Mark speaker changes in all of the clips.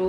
Speaker 1: 2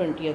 Speaker 1: 20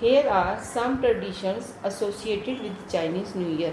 Speaker 1: Here are some traditions associated with Chinese New Year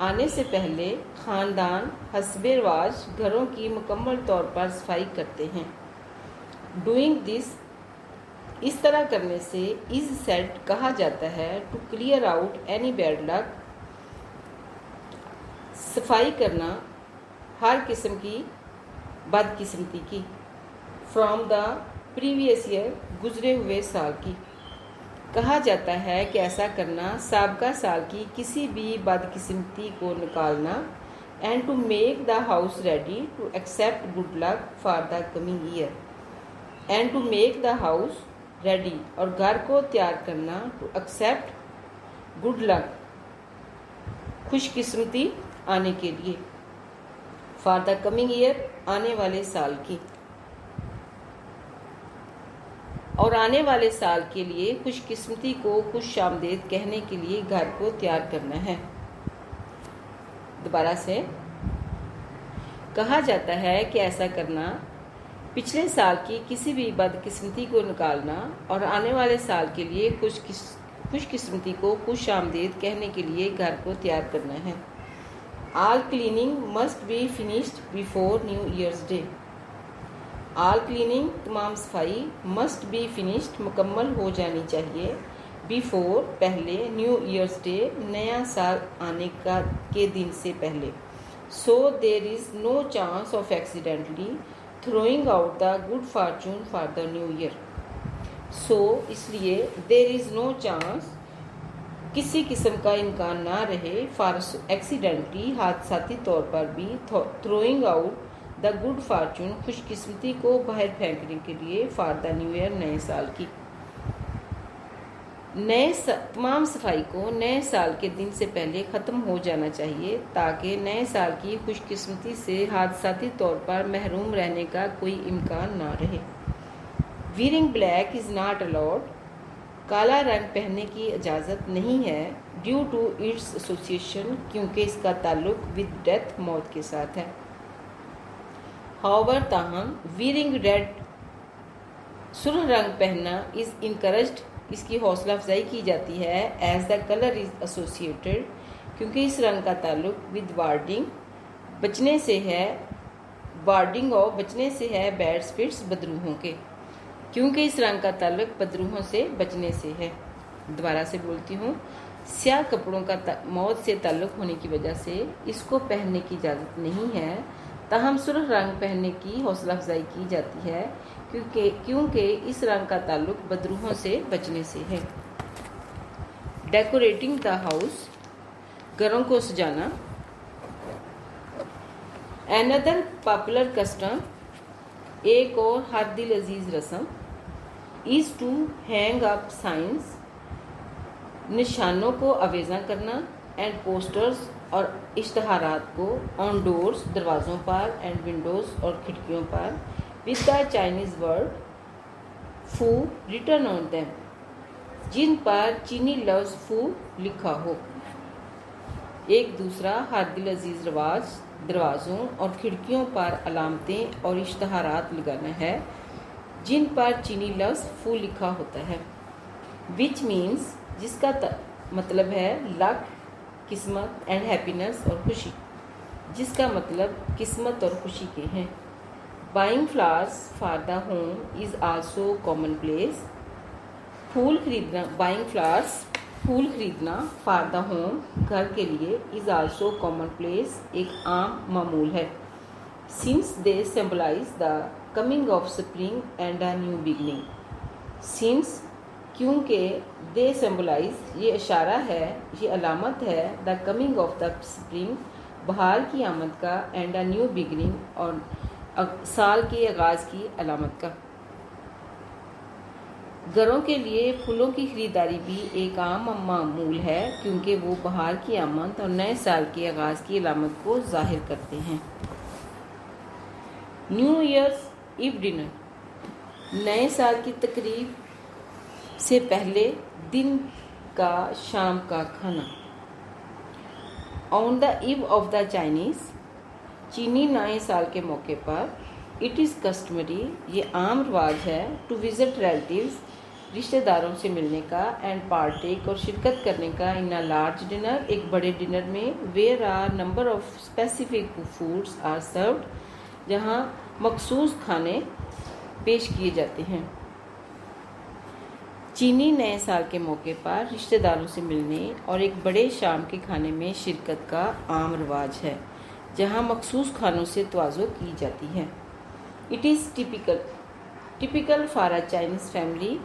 Speaker 1: آنے سے پہلے خاندان حسب رواج گھروں کی مکمل طور پر صفائی کرتے ہیں. ڈوئنگ دس، اس طرح کرنے سے از سیڈ کہا جاتا ہے to clear out any bad luck. صفائی کرنا ہر قسم کی بدقسمتی کی. فرام دا پریویس ایئر، گزرے ہوئے سال کی. کہا جاتا ہے کہ ایسا کرنا سابقہ سال کی کسی بھی بدقسمتی کو نکالنا. And to make the house ready to accept good luck for the coming year. And to make the house ready, اور گھر کو تیار کرنا ٹو ایکسیپٹ گڈ لک، خوش قسمتی آنے کے لیے. فار دا کمنگ ایئر، آنے والے سال کی. اور آنے والے سال کے لیے خوش قسمتی کو خوش آمدید کہنے کے لیے گھر کو تیار کرنا ہے. دوبارہ سے کہا جاتا ہے کہ ایسا کرنا پچھلے سال کی کسی بھی بدقسمتی کو نکالنا اور آنے والے سال کے لیے خوش قسمتی کو خوش آمدید کہنے کے لیے گھر کو تیار کرنا ہے. All cleaning must be finished before new year's day. All cleaning, تمام صفائی، مسٹ بی فنشڈ، مکمل ہو جانی چاہیے، بیفور، پہلے، نیو ایئرز ڈے، نیا سال آنے کے دن سے پہلے. So there is no chance of accidentally throwing out the good fortune for the new year. So, اس لیے، دیر از نو چانس، کسی قسم کا امکان نہ رہے، فار ایکسیڈنٹلی، حادثاتی طور پر بھی، throwing out the good fortune, خوش قسمتی کو باہر پھینکنے کے لیے، فار دا نیو ایئر، نئے سال کی. تمام صفائی کو نئے سال کے دن سے پہلے ختم ہو جانا چاہیے تاکہ نئے سال کی خوش قسمتی سے حادثاتی طور پر محروم رہنے کا کوئی امکان نہ رہے. Wearing black is not allowed, کالا رنگ پہننے کی اجازت نہیں ہے، ڈیو ٹو اٹس ایسوسیشن، کیونکہ اس کا تعلق ود ڈیتھ، موت کے ساتھ ہے. ہاؤور، تاہم، ویئرنگ ریڈ، سرخ رنگ پہننا از انکریجڈ، اس کی حوصلہ افزائی کی جاتی ہے، as the colour is associated, کیونکہ اس رنگ کا تعلق ود وارڈنگ، بچنے سے ہے، وارڈنگ اور بچنے سے ہے، بیڈ اسپرٹس، بدروحوں کے، کیونکہ اس رنگ کا تعلق بدروحوں سے بچنے سے ہے. دوبارہ سے بولتی ہوں، سیاہ کپڑوں کا موت سے تعلق ہونے کی وجہ سے اس کو پہننے کی اجازت نہیں ہے، تاہم سرخ رنگ پہننے کی حوصلہ افزائی کی جاتی ہے کیونکہ اس رنگ کا تعلق بدروحوں سے بچنے سے ہے. ڈیکوریٹنگ دا ہاؤس، گھروں کو سجانا. another popular custom، ایک اور ہر دل عزیز رسم، is to hang up signs، نشانوں کو آویزاں کرنا، اینڈ پوسٹرز، اور اشتہارات کو، آن ڈورز، دروازوں پر، اینڈ ونڈوز، اور کھڑکیوں پر، with the Chinese word فو written on them، جن پر چینی لفظ فو لکھا ہو. ایک دوسرا ہر دل عزیز رواج دروازوں اور کھڑکیوں پر علامتیں اور اشتہارات لگانا ہے جن پر چینی لفظ فو لکھا ہوتا ہے. which means، جس کا مطلب ہے لک، قسمت، اینڈ ہیپینس، اور خوشی، جس کا مطلب قسمت اور خوشی کے ہیں. Buying flowers for the home is also common place, پھول خریدنا، بائنگ فلاورز، پھول خریدنا، فار دا ہوم، گھر کے لیے، از آلسو کامن پلیس، ایک عام معمول ہے. Since they symbolize the coming of spring and a new beginning. Since, کیونکہ، دے سمبلائز، یہ اشارہ ہے، یہ علامت ہے، the coming of the spring, بہار کی آمد کا، اینڈ اے نیو بگننگ، اور سال کے آغاز کی علامت کا. گھروں کے لیے پھولوں کی خریداری بھی ایک عام معمول ہے کیونکہ وہ بہار کی آمد اور نئے سال کے آغاز کی علامت کو ظاہر کرتے ہیں. نیو ایئرز ایو ڈنر، نئے سال کی تقریب سے پہلے دن کا شام کا کھانا. آن دا ایو آف دا چائنیز، چینی نئے سال کے موقع پر، اٹ از کسٹمری، یہ عام رواج ہے، ٹو وزٹ ریلیٹیوز، رشتہ داروں سے ملنے کا اینڈ پارٹیک اور شرکت کرنے کا ان اے لارج ڈنر ایک بڑے ڈنر میں where are number of specific foods are served جہاں مخصوص کھانے پیش کیے جاتے ہیں۔ چینی نئے سال کے موقع پر رشتہ داروں سے ملنے اور ایک بڑے شام کے کھانے میں شرکت کا عام رواج ہے جہاں مخصوص کھانوں سے تواضع کی جاتی ہے۔ It is typical for a Chinese family,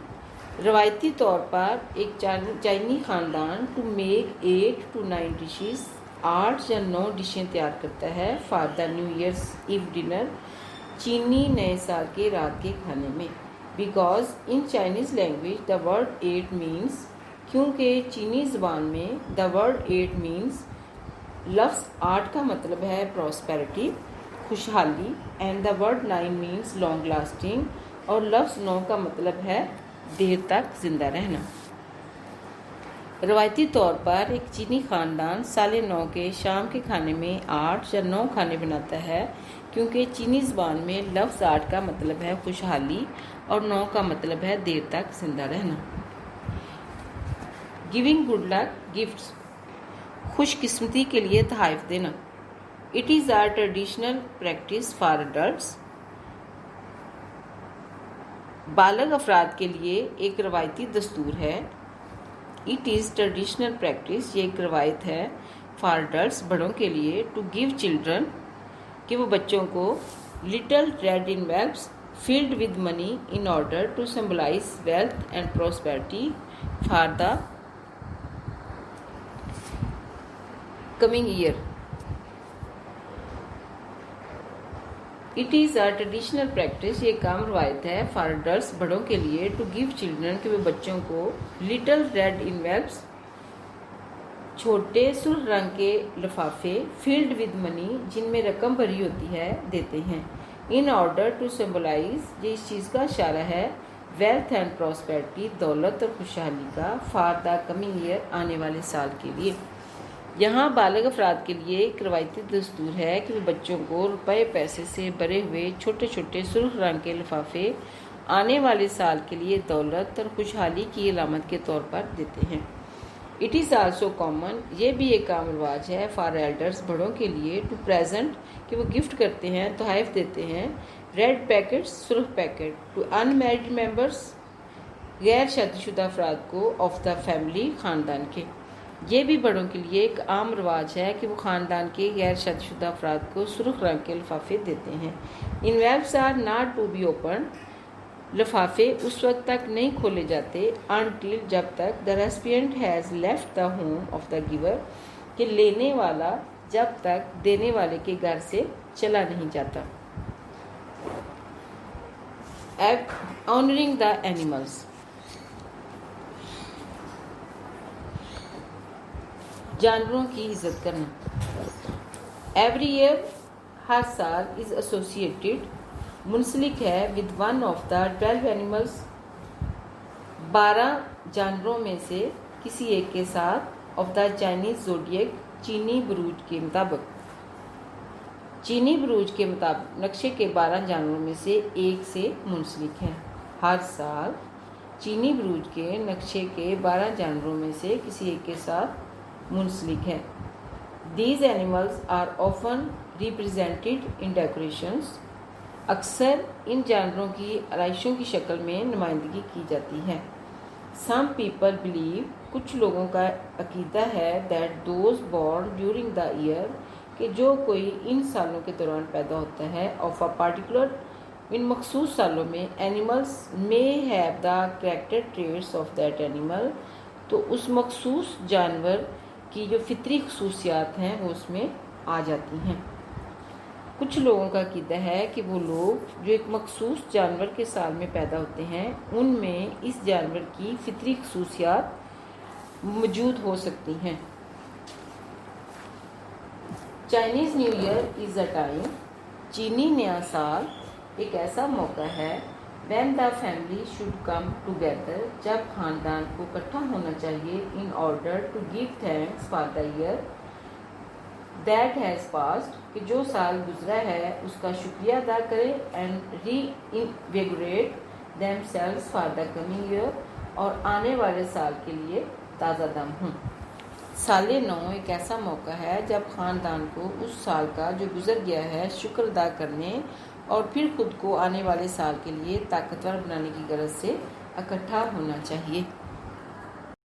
Speaker 1: روایتی طور پر ایک چائنی خاندان ٹو میک 8 to 9 ڈشز 8 یا 9 ڈشیں تیار کرتا ہے فار دا نیو ایئرس ایو ڈنر چینی نئے سال کے رات کے کھانے میں۔ Because in Chinese language the word 8 means, کیونکہ چینی زبان میں دا ورڈ 8 مینس لفظ 8 کا مطلب ہے پراسپیرٹی، خوشحالی، and the word 9 means long lasting, اور لفظ 9 کا مطلب ہے دیر تک زندہ رہنا۔ روایتی طور پر ایک چینی خاندان سال نو کے شام کے کھانے میں 8 یا 9 کھانے بناتا ہے، کیونکہ چینی زبان میں لفظ 8 کا مطلب ہے خوشحالی اور 9 کا مطلب ہے دیر تک زندہ رہنا۔ گیونگ گڈ لک گفٹس، خوش قسمتی کے لیے تحائف دینا۔ It is a traditional practice for adults, بالغ افراد کے لیے ایک روایتی دستور ہے۔ اٹ از ٹریڈیشنل پریکٹس، یہ ایک روایت ہے فار ایڈلٹس بڑوں کے لیے، ٹو گیو چلڈرن کہ وہ بچوں کو little red envelopes filled with money in order to symbolize wealth and prosperity for the coming year. It is a traditional practice, یہ ایک عام روایت ہے فار ایڈلٹس بڑوں کے لیے، ٹو گیو چلڈرن کہ وہ بچوں کو لٹل ریڈ انویلپس چھوٹے سرخ رنگ کے لفافے فلڈ ود منی جن میں رقم بھری ہوتی ہے دیتے ہیں، ان آرڈر ٹو سمبلائز یہ اس چیز کا اشارہ ہے ویلتھ اینڈ پراسپیرٹی دولت اور خوشحالی کا فار دا کمنگ ایئر آنے والے سال کے لیے۔ یہاں بالغ افراد کے لیے ایک روایتی دستور ہے کہ وہ بچوں کو روپے پیسے سے بھرے ہوئے چھوٹے چھوٹے سرخ رنگ کے لفافے آنے والے سال کے لیے دولت اور خوشحالی کی علامت کے طور پر دیتے ہیں۔ اٹ از آلسو کامن، یہ بھی ایک عام رواج ہے فار ایلڈرز بڑوں کے لیے، ٹو پریزنٹ کہ وہ گفٹ کرتے ہیں تحائف دیتے ہیں، ریڈ پیکٹس سرخ پیکٹ ٹو ان میرڈ ممبرس غیر شادی شدہ افراد کو آف دا فیملی خاندان کے۔ یہ بھی بڑوں کے لیے ایک عام رواج ہے کہ وہ خاندان کے غیر شادی شدہ افراد کو سرخ رنگ کے لفافے دیتے ہیں۔ Envelopes are not to be open, لفافے اس وقت تک نہیں کھولے جاتے انٹل جب تک the recipient has left the home of the giver کہ لینے والا جب تک دینے والے کے گھر سے چلا نہیں جاتا۔ آنرنگ دا اینیملز، جانوروں کی عزت کرنا۔ ایوری ایئر ہر سال از ایسوسیٹیڈ منسلک ہے with one of the 12 animals 12 جانوروں میں سے کسی ایک کے ساتھ آف دا چائنیز زوڈیک چینی بروج کے مطابق، چینی بروج کے مطابق نقشے کے 12 جانوروں میں سے ایک سے منسلک ہے۔ ہر سال چینی بروج کے نقشے کے 12 جانوروں میں سے کسی ایک کے ساتھ منسلک ہے۔ These animals are often represented in decorations، اکثر ان جانوروں کی آرائشوں کی شکل میں نمائندگی کی جاتی ہے۔ Some people believe، کچھ لوگوں کا عقیدہ ہے that those born during the year کہ جو کوئی ان سالوں کے دوران پیدا ہوتا ہے of a particular ان مخصوص سالوں میں animals may have the character traits of that animal، تو اس مخصوص جانور کی جو فطری خصوصیات ہیں وہ اس میں آ جاتی ہیں۔ کچھ لوگوں کا عقیدہ ہے کہ وہ لوگ جو ایک مخصوص جانور کے سال میں پیدا ہوتے ہیں ان میں اس جانور کی فطری خصوصیات موجود ہو سکتی ہیں۔ Chinese new year is a time, چینی نیا سال ایک ایسا موقع ہے when the family should come together جب خاندان کو اکٹھا ہونا چاہیے in order to give thanks for the year that has passed کہ جو سال گزرا ہے اس کا شکریہ ادا کرے and reinvigorate themselves for the coming year اور آنے والے سال کے لیے تازہ دم ہوں۔ سال نو ایک ایسا موقع ہے جب خاندان کو اس سال کا جو گزر گیا ہے شکر ادا کرنے اور پھر خود کو آنے والے سال کے لیے طاقتور بنانے کی غرض سے اکٹھا ہونا چاہیے۔